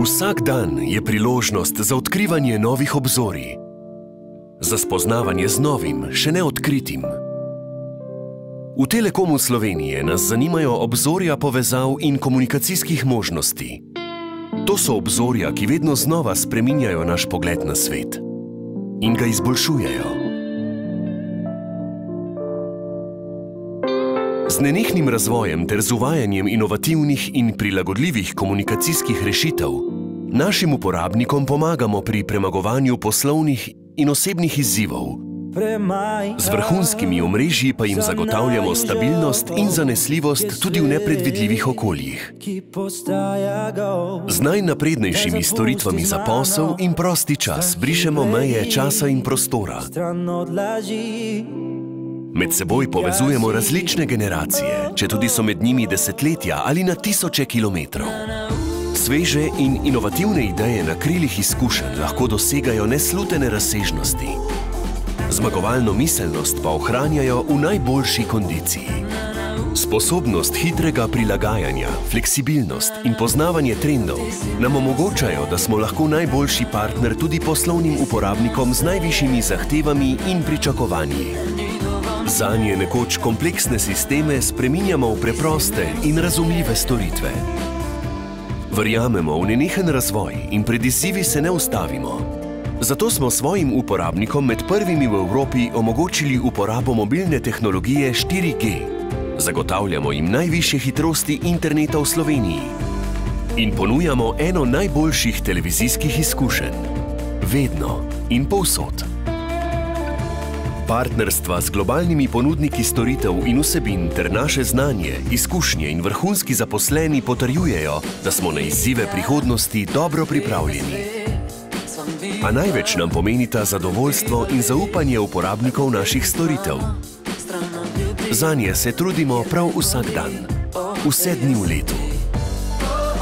Vsak dan je priložnost za odkrivanje novih obzorij, za spoznavanje z novim, še neodkritim. V Telekomu Slovenije nas zanimajo obzorja povezav in komunikacijskih možnosti. To so obzorja, ki vedno znova spreminjajo naš pogled na svet in ga izboljšujejo. Z nenehnim razvojem ter z uvajanjem inovativnih in prilagodljivih komunikacijskih rešitev našim uporabnikom pomagamo pri premagovanju poslovnih in osebnih izzivov. Z vrhunskimi omrežji pa jim zagotavljamo stabilnost in zanesljivost tudi v nepredvidljivih okoljih. Z najnaprednejšimi storitvami za posel in prosti čas brišemo meje časa in prostora. Med seboj povezujemo različne generacije, četudi so med njimi desetletja ali na tisoče kilometrov. Sveže in inovativne ideje na krilih izkušenj lahko dosegajo neslutene razsežnosti. Zmagovalno miselnost pa ohranjajo v najboljši kondiciji. Sposobnost hitrega prilagajanja, fleksibilnost in poznavanje trendov nam omogočajo, da smo lahko najboljši partner tudi poslovnim uporabnikom z najvišjimi zahtevami in pričakovanji. Zanje nekoč kompleksne sisteme spreminjamo v preproste in razumljive storitve. Verjamemo v nenehen razvoj in pred izzivi se ne ustavimo. Zato smo svojim uporabnikom med prvimi v Evropi omogočili uporabo mobilne tehnologije 4G. Zagotavljamo jim najvišje hitrosti interneta v Sloveniji. In ponujamo eno najboljših televizijskih izkušenj. Vedno in povsod. Partnerstva z globalnimi ponudniki storitev in vsebin ter naše znanje, izkušnje in vrhunski zaposleni potrjujejo, da smo na izzive prihodnosti dobro pripravljeni. A največ nam pomenita zadovoljstvo in zaupanje uporabnikov naših storitev. Zanje se trudimo prav vsak dan, vse dni v letu.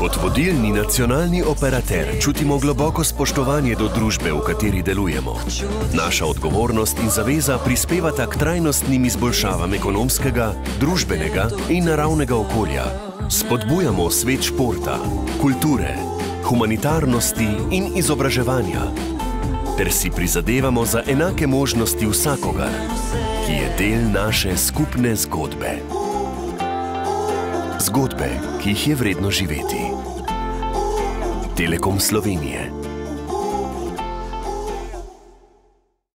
Kot vodilni nacionalni operater čutimo globoko spoštovanje do družbe, v kateri delujemo. Naša odgovornost in zaveza prispevata k trajnostnim izboljšavam ekonomskega, družbenega in naravnega okolja. Spodbujamo svet športa, kulture, humanitarnosti in izobraževanja, ter si prizadevamo za enake možnosti vsakogar, ki je del naše skupne zgodbe. Zgodbe, ki jih je vredno živeti. Telekom Slovenije.